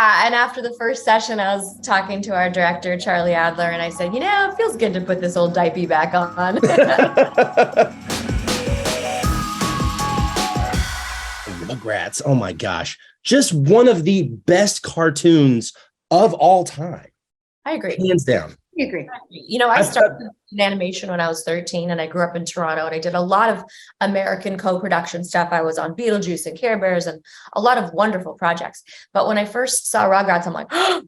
Yeah, and after the first session, I was talking to our director, Charlie Adler, and I said, it feels good to put this old diaper back on. Rugrats, oh my gosh. Just one of the best cartoons of all time. I agree. Hands down. I agree. I started in animation when I was 13 and I grew up in Toronto and I did a lot of American co-production stuff. I was on Beetlejuice and Care Bears and a lot of wonderful projects. But when I first saw Rugrats, I'm like, oh,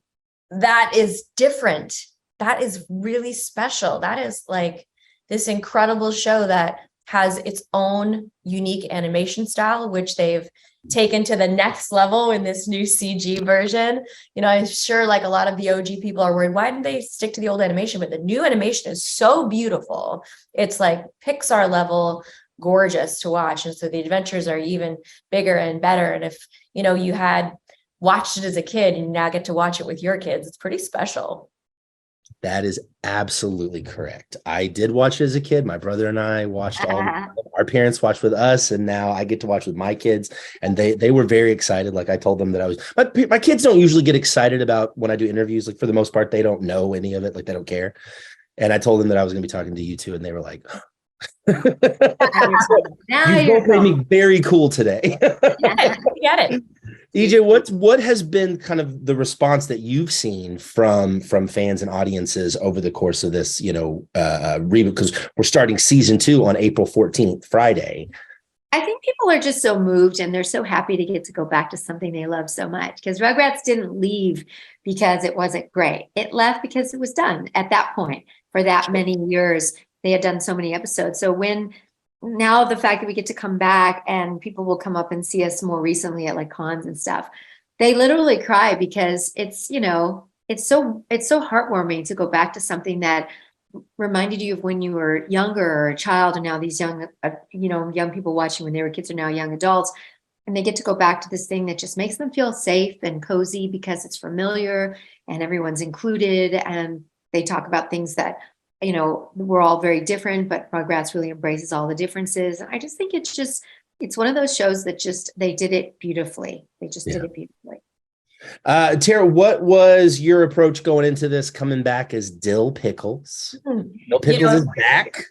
that is different. That is really special. That is like this incredible show that has its own unique animation style, which they've taken to the next level in this new CG version. I'm sure like a lot of the OG people are worried, why didn't they stick to the old animation? But the new animation is so beautiful. It's like Pixar level gorgeous to watch. And so the adventures are even bigger and better. And if, you had watched it as a kid and you now get to watch it with your kids, it's pretty special. That is absolutely correct. I did watch it as a kid. My brother and I watched our parents watched with us, and now I get to watch with my kids. And they were very excited. Like I told them that I was, my kids don't usually get excited about when I do interviews. Like for the most part, they don't know any of it. Like they don't care. And I told them that I was going to be talking to you two, and they were like, you both made me very cool today. Get it. 𝐒𝐏, what has been kind of the response that you've seen from fans and audiences over the course of this, reboot? Because we're starting season 2 on April 14th, Friday. I think people are just so moved and they're so happy to get to go back to something they love so much, because Rugrats didn't leave because it wasn't great. It left because it was done at that point. For that many years, they had done so many episodes. So now the fact that we get to come back and people will come up and see us more recently at like cons and stuff, they literally cry because it's so heartwarming to go back to something that reminded you of when you were younger or a child, and now these young people watching when they were kids are now young adults, and they get to go back to this thing that just makes them feel safe and cozy because it's familiar and everyone's included, and they talk about things that we're all very different, but Rugrats really embraces all the differences. And I just think it's one of those shows that they did it beautifully. They just did it beautifully. Tara, what was your approach going into this, coming back as Dill Pickles? Dill Pickles is back.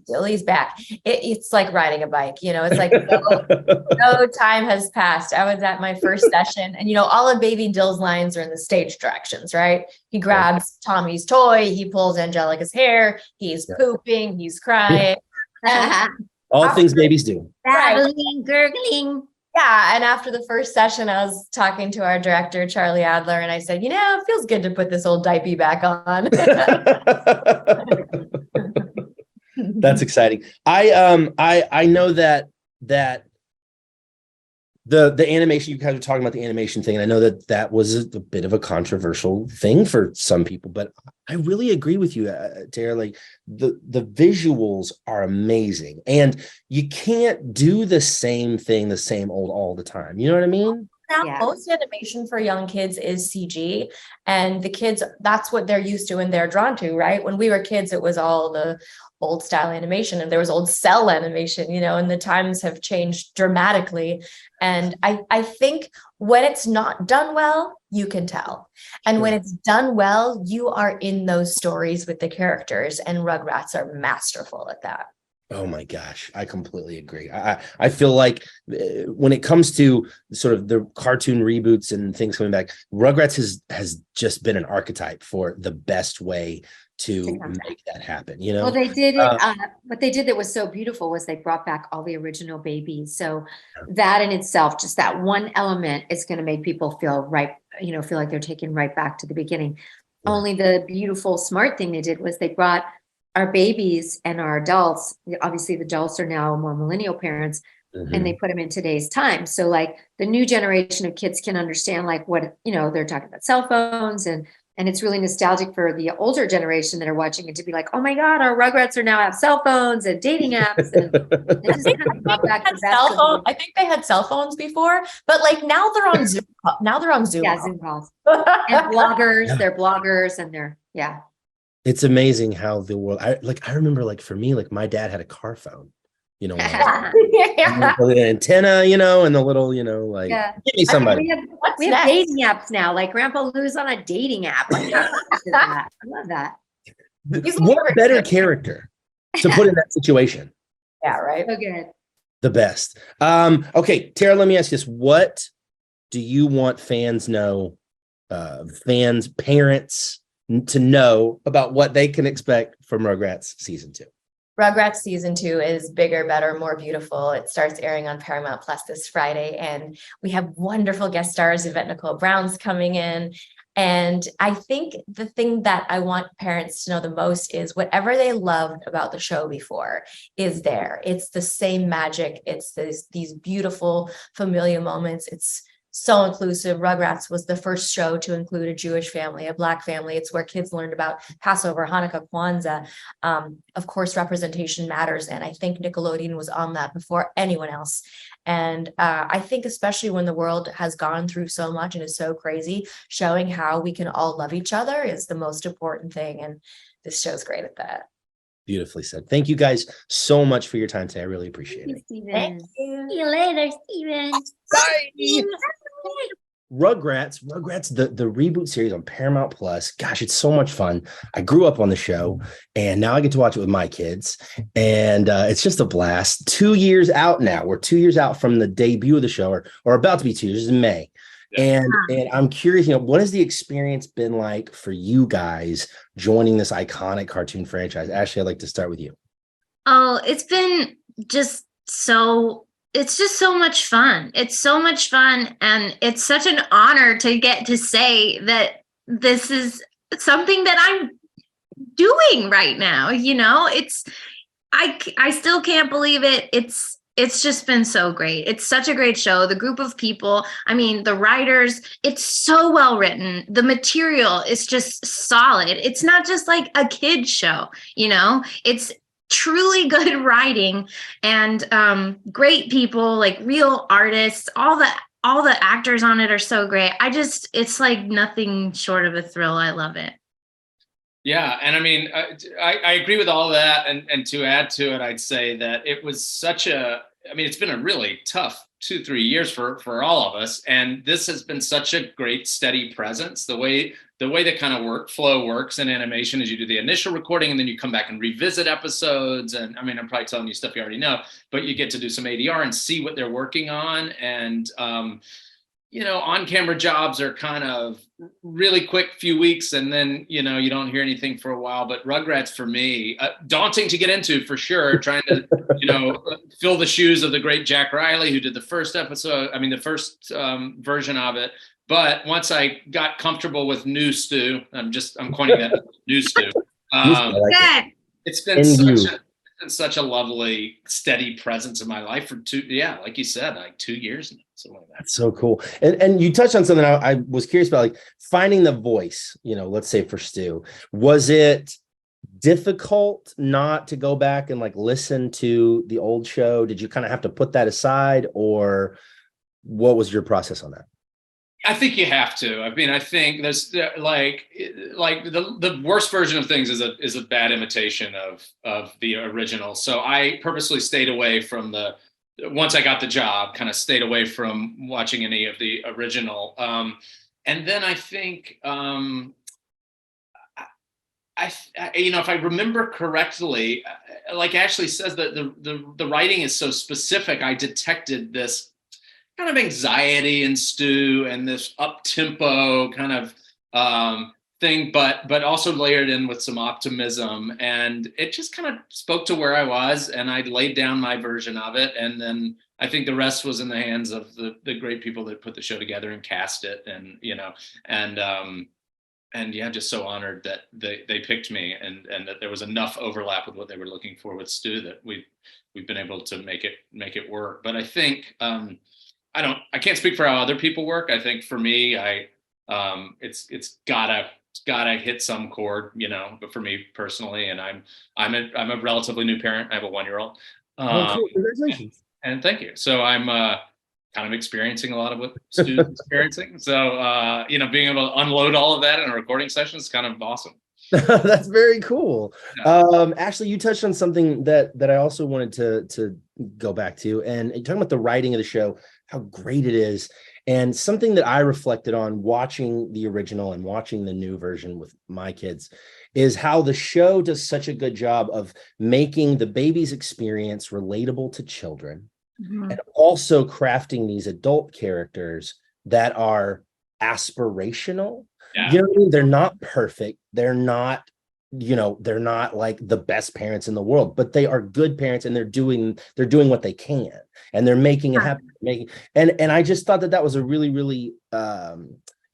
Dilly's back. It's like riding a bike, it's like no time has passed. I was at my first session, and all of Baby Dill's lines are in the stage directions, right? He grabs Tommy's toy, he pulls Angelica's hair, he's pooping, he's crying. All things babies do. Babbling, gurgling. Yeah, and after the first session, I was talking to our director, Charlie Adler, and I said, it feels good to put this old diaper back on. That's exciting. I know that the animation, you guys were talking about the animation thing, and I know that was a bit of a controversial thing for some people, but I really agree with you, Tara. Like the visuals are amazing, and you can't do the same thing, the same old all the time. You know what I mean? Now, most animation for young kids is CG, and the kids, that's what they're used to and they're drawn to, right? When we were kids, it was all the old style animation, and there was old cell animation, and the times have changed dramatically. And I think when it's not done well, you can tell. And when it's done well, you are in those stories with the characters, and Rugrats are masterful at that. Oh my gosh, I completely agree. I feel like when it comes to sort of the cartoon reboots and things coming back, Rugrats has just been an archetype for the best way to make that happen. Well, they did it. What they did that was so beautiful was they brought back all the original babies. So that in itself, just that one element, is going to make people feel right. Feel like they're taken right back to the beginning. Yeah. Only the beautiful, smart thing they did was they brought our babies and our adults. Obviously, the adults are now more millennial parents, and they put them in today's time. So like the new generation of kids can understand like what, they're talking about cell phones, and it's really nostalgic for the older generation that are watching it to be like, oh my God, our Rugrats are now have cell phones and dating apps. And just kind of brought back the best. I think they had cell phones before, but like now they're on Zoom. Now they're on Zoom. Yeah, Zoom calls. And bloggers, they're bloggers, and they're, It's amazing how the world, I remember, like for me, like my dad had a car phone, you know, Yeah. the antenna, you know, and the little, you know, like, Yeah. give me somebody. We have dating apps now, like Grandpa Lou's on a dating app. Like, how cool is that? I love that. He's What over better it. character to put in that situation? Yeah, right. So good. The best. Okay, Tara, let me ask you this. What do you want fans know, parents to know about what they can expect from Rugrats season 2? Rugrats season 2 is bigger, better, more beautiful. It starts airing on Paramount Plus this Friday, and we have wonderful guest stars. Yvette Nicole Brown's coming in. And I think the thing that I want parents to know the most is whatever they loved about the show before is there. It's the same magic. It's these beautiful familial moments. It's so inclusive. Rugrats was the first show to include a Jewish family, a Black family. It's where kids learned about Passover, Hanukkah, Kwanzaa. Of course, representation matters. And I think Nickelodeon was on that before anyone else. And I think especially when the world has gone through so much and is so crazy, showing how we can all love each other is the most important thing. And this show's great at that. Beautifully said. Thank you guys so much for your time today. I really appreciate it. Steven. See you later, Steven. Bye. Rugrats, the reboot series on Paramount Plus. Gosh, it's so much fun. I grew up on the show, and now I get to watch it with my kids, and it's just a blast. 2 years out now. We're 2 years out from the debut of the show, or about to be 2 years in May. And I'm curious, you know, what has the experience been like for you guys joining this iconic cartoon franchise? Ashley, I'd like to start with you. Oh, it's been just so much fun. It's so much fun. And it's such an honor to get to say that this is something that I'm doing right now. You know, I still can't believe it. It's just been so great. It's such a great show. The group of people, I mean, the writers, it's so well written. The material is just solid. It's not just like a kid's show, you know, it's truly good writing and great people, like real artists. All the actors on it are so great. It's like nothing short of a thrill. I love it. Yeah, and I mean, I agree with all of that, and to add to it, I'd say that it was it's been a really tough 2-3 years for all of us, and this has been such a great steady presence. The way the kind of workflow works in animation is you do the initial recording and then you come back and revisit episodes, and I mean, I'm probably telling you stuff you already know, but you get to do some ADR and see what they're working on, and you know, on-camera jobs are kind of really quick few weeks, and then, you know, you don't hear anything for a while. But Rugrats, for me, daunting to get into for sure, trying to, you know, fill the shoes of the great Jack Riley, who did the first episode, the first version of it. But once I got comfortable with new Stu, I'm coining that new Stu. It's been such a lovely, steady presence in my life for like you said, like 2 years now. Something like that. That's so cool. And you touched on something I was curious about, like finding the voice, you know, let's say for Stu. Was it difficult not to go back and like listen to the old show? Did you kind of have to put that aside, or what was your process on that? I think you have to. I mean, I think there's like the worst version of things is a bad imitation of the original. So I purposely stayed away from once I got the job, kind of stayed away from watching any of the original. And then I think, if I remember correctly, like Ashley says, that the writing is so specific. I detected this kind of anxiety in Stu and this up-tempo kind of thing, but also layered in with some optimism, and it just kind of spoke to where I was, and I laid down my version of it, and then I think the rest was in the hands of the great people that put the show together and cast it, and you know, and yeah, just so honored that they picked me, and that there was enough overlap with what they were looking for with Stu that we've been able to make it work. But I think I can't speak for how other people work. I think for me, it's gotta hit some chord, you know. But for me personally, and I'm a relatively new parent. I have a 1-year-old. Cool. Congratulations. And thank you. So I'm kind of experiencing a lot of what Stu's experiencing. So you know, being able to unload all of that in a recording session is kind of awesome. That's very cool. Yeah. Ashley, you touched on something that I also wanted to go back to, and talking about the writing of the show, how great it is, and something that I reflected on watching the original and watching the new version with my kids is how the show does such a good job of making the baby's experience relatable to children, and also crafting these adult characters that are aspirational. Yeah. You know what I mean? They're not perfect. They're not, they're not like the best parents in the world, but they are good parents, and they're doing what they can, and they're making it happen. And I just thought that was a really, really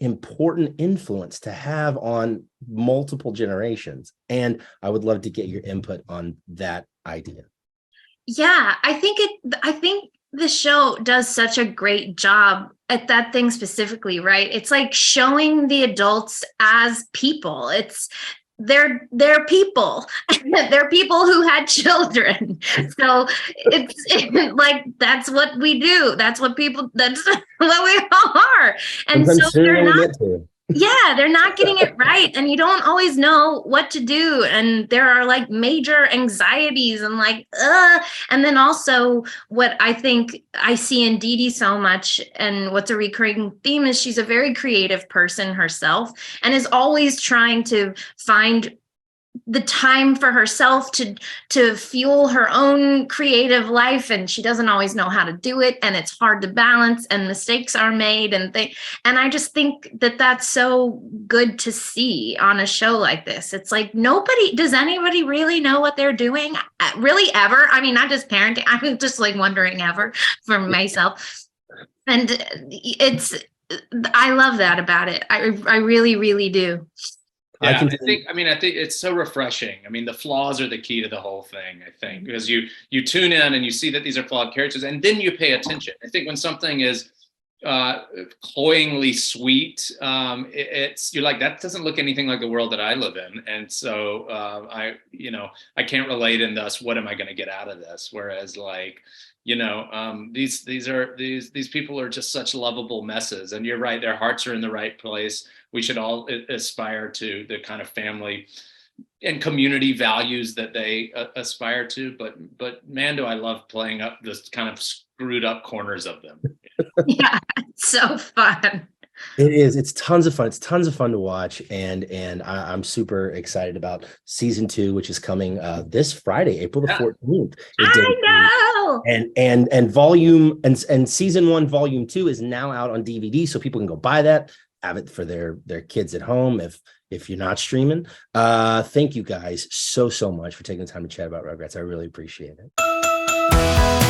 important influence to have on multiple generations. And I would love to get your input on that idea. Yeah, I think the show does such a great job at that thing specifically, right? It's like showing the adults as people. They're people. They're people who had children. So it's like, that's what we do. That's what we all are. And so they're not getting it right. And you don't always know what to do. And there are like major anxieties and and then also what I think I see in 𝐷𝐷𝐷 so much, and what's a recurring theme, is she's a very creative person herself, and is always trying to find the time for herself to fuel her own creative life, and she doesn't always know how to do it, and it's hard to balance, and mistakes are made, and I just think that that's so good to see on a show like this. It's like, does anybody really know what they're doing, really, ever? I mean, not just parenting, I'm just like wondering ever for myself. And I love that about it. I really, really do. Yeah, I think it's so refreshing. I mean, the flaws are the key to the whole thing, I think, because you tune in and you see that these are flawed characters, and then you pay attention. I think when something is cloyingly sweet, you're like, that doesn't look anything like the world that I live in. And so I can't relate, and thus, what am I going to get out of this? Whereas these people are just such lovable messes, and you're right, their hearts are in the right place. We should all aspire to the kind of family and community values that they aspire to. But man, do I love playing up this kind of screwed up corners of them. Yeah, it's so fun. It is. It's tons of fun. It's tons of fun to watch, and I'm super excited about season 2, which is coming this Friday, April the 14th. I know. And volume and season 1, volume 2 is now out on DVD, so people can go buy that, have it for their kids at home if you're not streaming. Thank you guys so much for taking the time to chat about Rugrats. I really appreciate it.